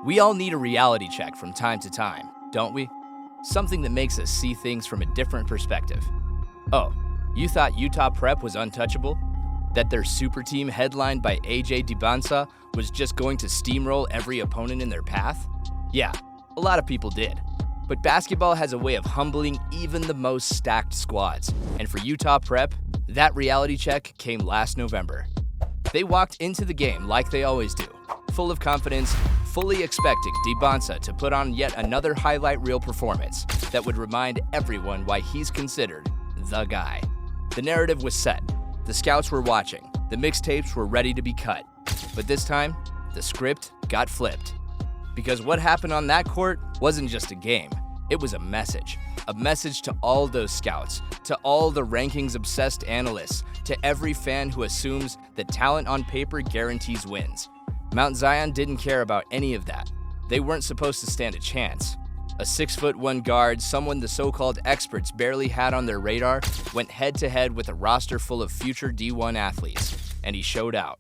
We all need a reality check from time to time, don't we? Something that makes us see things from a different perspective. Oh, you thought Utah Prep was untouchable? That their super team headlined by AJ Dybantsa was just going to steamroll every opponent in their path? Yeah, a lot of people did. But basketball has a way of humbling even the most stacked squads. And for Utah Prep, that reality check came last November. They walked into the game like they always do, full of confidence, fully expecting Dybantsa to put on yet another highlight reel performance that would remind everyone why he's considered the guy. The narrative was set. The scouts were watching. The mixtapes were ready to be cut. But this time, the script got flipped. Because what happened on that court wasn't just a game. It was a message. A message to all those scouts, to all the rankings-obsessed analysts, to every fan who assumes that talent on paper guarantees wins. Mount Zion didn't care about any of that. They weren't supposed to stand a chance. A 6'1" guard, someone the so-called experts barely had on their radar, went head-to-head with a roster full of future D1 athletes, and he showed out.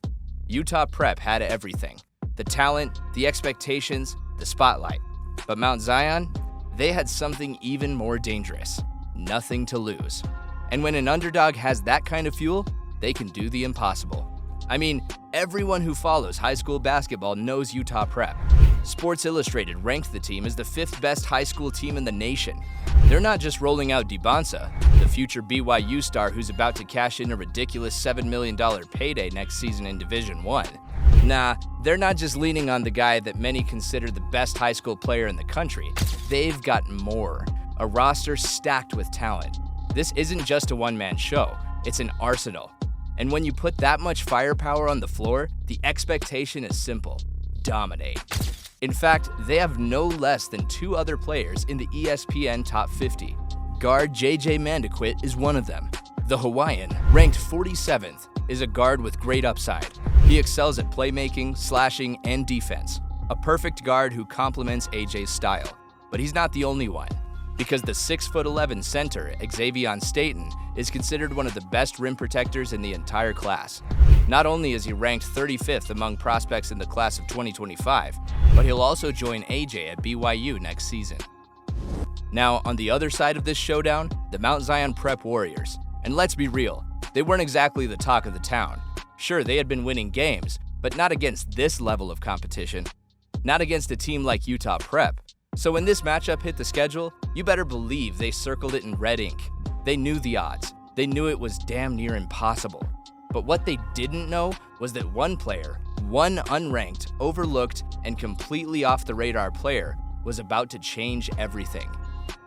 Utah Prep had everything. The talent, the expectations, the spotlight. But Mount Zion, they had something even more dangerous. Nothing to lose. And when an underdog has that kind of fuel, they can do the impossible. I mean, everyone who follows high school basketball knows Utah Prep. Sports Illustrated ranked the team as the 5th best high school team in the nation. They're not just rolling out Dybantsa, the future BYU star who's about to cash in a ridiculous $7 million payday next season in Division I. Nah, they're not just leaning on the guy that many consider the best high school player in the country. They've got more. A roster stacked with talent. This isn't just a one-man show, it's an arsenal. And when you put that much firepower on the floor, the expectation is simple: dominate. In fact, they have no less than 2 other players in the ESPN Top 50. Guard JJ Mandequit is one of them. The Hawaiian, ranked 47th, is a guard with great upside. He excels at playmaking, slashing, and defense. A perfect guard who complements AJ's style. But he's not the only one, because the 6'11" center, Xavier Staten, is considered one of the best rim protectors in the entire class. Not only is he ranked 35th among prospects in the class of 2025, but he'll also join AJ at BYU next season. Now, on the other side of this showdown, the Mount Zion Prep Warriors. And let's be real, they weren't exactly the talk of the town. Sure, they had been winning games, but not against this level of competition. Not against a team like Utah Prep. So when this matchup hit the schedule, you better believe they circled it in red ink. They knew the odds. They knew it was damn near impossible. But what they didn't know was that one player, one unranked, overlooked, and completely off the radar player, was about to change everything.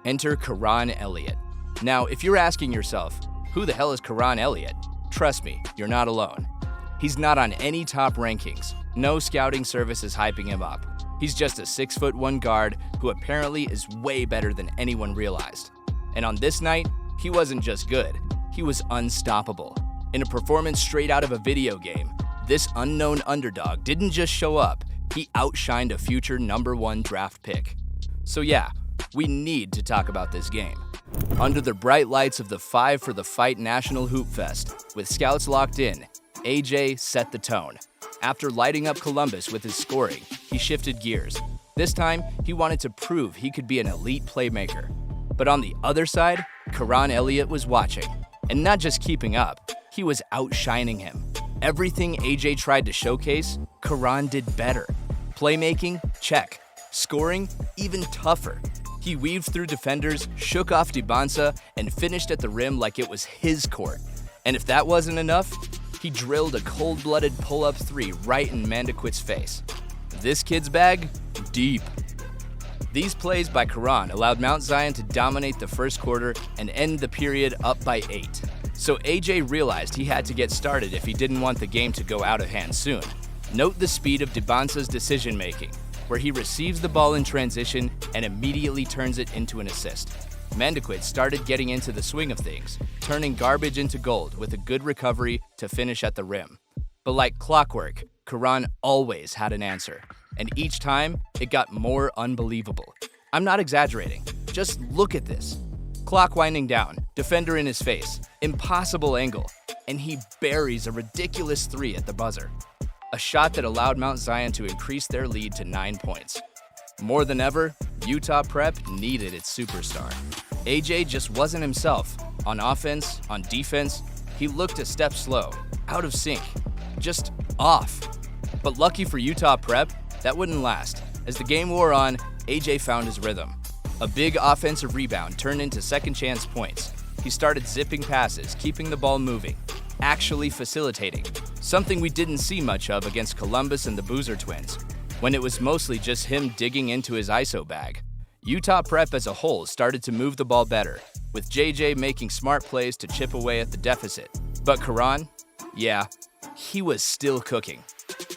Enter Quron Elliott. Now, if you're asking yourself, who the hell is Quron Elliott? Trust me, you're not alone. He's not on any top rankings. No scouting service is hyping him up. He's just a 6'1" guard who apparently is way better than anyone realized. And on this night, he wasn't just good, he was unstoppable. In a performance straight out of a video game, this unknown underdog didn't just show up, he outshined a future #1 draft pick. So yeah, we need to talk about this game. Under the bright lights of the 5 for the Fight National Hoop Fest, with scouts locked in, AJ set the tone. After lighting up Columbus with his scoring, he shifted gears. This time, he wanted to prove he could be an elite playmaker. But on the other side, Quron Elliott was watching. And not just keeping up, he was outshining him. Everything AJ tried to showcase, Quron did better. Playmaking? Check. Scoring? Even tougher. He weaved through defenders, shook off Dybantsa, and finished at the rim like it was his court. And if that wasn't enough, he drilled a cold-blooded pull-up 3 right in Mandequit's face. This kid's bag? Deep. These plays by Quron allowed Mount Zion to dominate the first quarter and end the period up by 8. So AJ realized he had to get started if he didn't want the game to go out of hand soon. Note the speed of Dybantsa's decision-making, where he receives the ball in transition and immediately turns it into an assist. Mandequit started getting into the swing of things, turning garbage into gold with a good recovery to finish at the rim. But like clockwork, Quron always had an answer, and each time, it got more unbelievable. I'm not exaggerating, just look at this. Clock winding down, defender in his face, impossible angle, and he buries a ridiculous 3 at the buzzer. a shot that allowed Mount Zion to increase their lead to 9 points. More than ever, Utah Prep needed its superstar. AJ just wasn't himself. On offense, on defense, he looked a step slow, out of sync, just off. But lucky for Utah Prep, that wouldn't last. As the game wore on, AJ found his rhythm. A big offensive rebound turned into second chance points. He started zipping passes, keeping the ball moving, actually facilitating, something we didn't see much of against Columbus and the Boozer Twins, when it was mostly just him digging into his ISO bag. Utah Prep as a whole started to move the ball better, with JJ making smart plays to chip away at the deficit. But Quron, yeah, he was still cooking.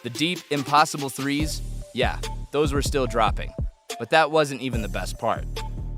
The deep, impossible threes, yeah, those were still dropping. But that wasn't even the best part.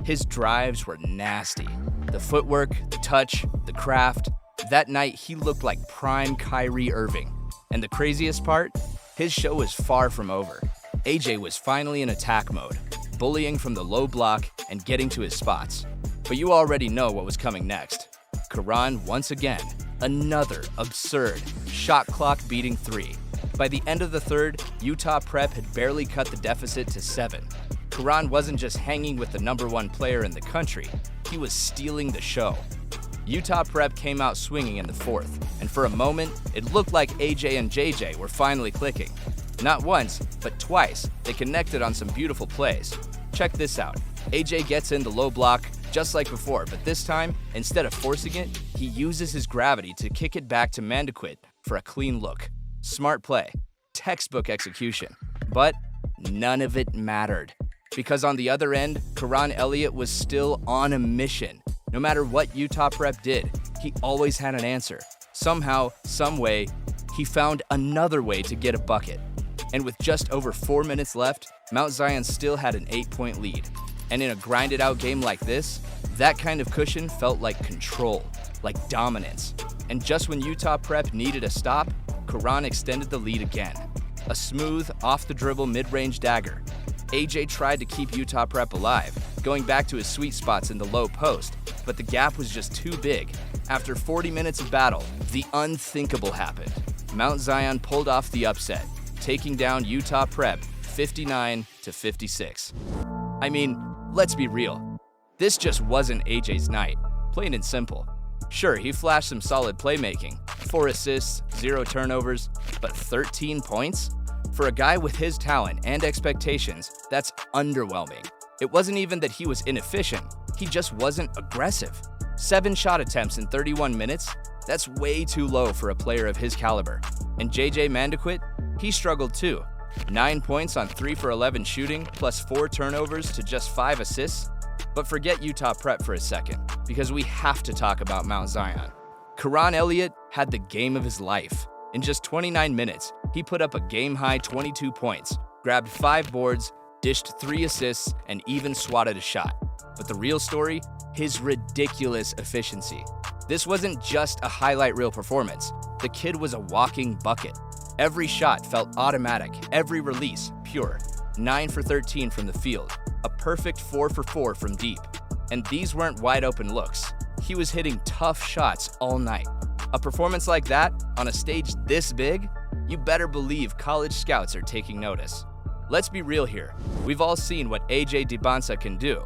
His drives were nasty. The footwork, the touch, the craft. That night, he looked like prime Kyrie Irving. And the craziest part? His show was far from over. AJ was finally in attack mode, bullying from the low block and getting to his spots. But you already know what was coming next. Quron, once again, another absurd shot clock beating three. By the end of the third, Utah Prep had barely cut the deficit to 7. Quron wasn't just hanging with the #1 player in the country, he was stealing the show. Utah Prep came out swinging in the fourth, and for a moment, it looked like AJ and JJ were finally clicking. Not once, but twice, they connected on some beautiful plays. Check this out. AJ gets in the low block, just like before, but this time, instead of forcing it, he uses his gravity to kick it back to Mandaquit for a clean look. Smart play, textbook execution, but none of it mattered. Because on the other end, Quron Elliott was still on a mission. No matter what Utah Prep did, he always had an answer. Somehow, some way, he found another way to get a bucket. And with just over 4 minutes left, Mount Zion still had an 8-point lead. And in a grinded-out game like this, that kind of cushion felt like control, like dominance. And just when Utah Prep needed a stop, Quron extended the lead again. A smooth, off-the-dribble mid-range dagger. AJ tried to keep Utah Prep alive, going back to his sweet spots in the low post, but the gap was just too big. After 40 minutes of battle, the unthinkable happened. Mount Zion pulled off the upset, taking down Utah Prep 59-56. I mean, let's be real. This just wasn't AJ's night, plain and simple. Sure, he flashed some solid playmaking, 4 assists, 0 turnovers, but 13 points? For a guy with his talent and expectations, that's underwhelming. It wasn't even that he was inefficient, he just wasn't aggressive. 7 shot attempts in 31 minutes? That's way too low for a player of his caliber. And JJ Mandaquit? He struggled too. 9 points on 3 for 11 shooting, plus 4 turnovers to just 5 assists? But forget Utah Prep for a second, because we have to talk about Mount Zion. Quron Elliott had the game of his life. In just 29 minutes, he put up a game-high 22 points, grabbed 5 boards, dished 3 assists, and even swatted a shot. But the real story? His ridiculous efficiency. This wasn't just a highlight reel performance. The kid was a walking bucket. Every shot felt automatic, every release pure. 9 for 13 from the field, a perfect 4 for 4 from deep. And these weren't wide open looks. He was hitting tough shots all night. A performance like that, on a stage this big, you better believe college scouts are taking notice. Let's be real here. We've all seen what AJ Dybantsa can do.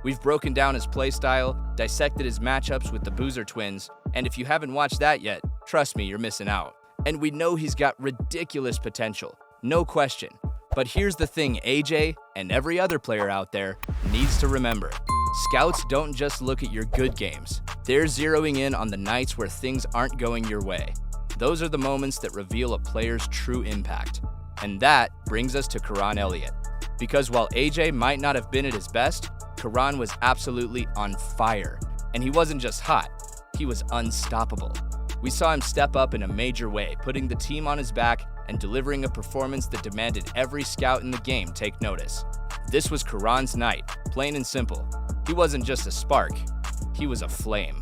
We've broken down his play style, dissected his matchups with the Boozer Twins, and if you haven't watched that yet, trust me, you're missing out. And we know he's got ridiculous potential, no question. But here's the thing AJ, and every other player out there, needs to remember. Scouts don't just look at your good games. They're zeroing in on the nights where things aren't going your way. Those are the moments that reveal a player's true impact. And that brings us to Quron Elliott. Because while AJ might not have been at his best, Quron was absolutely on fire. And he wasn't just hot, he was unstoppable. We saw him step up in a major way, putting the team on his back and delivering a performance that demanded every scout in the game take notice. This was Quron's night, plain and simple. He wasn't just a spark, he was a flame.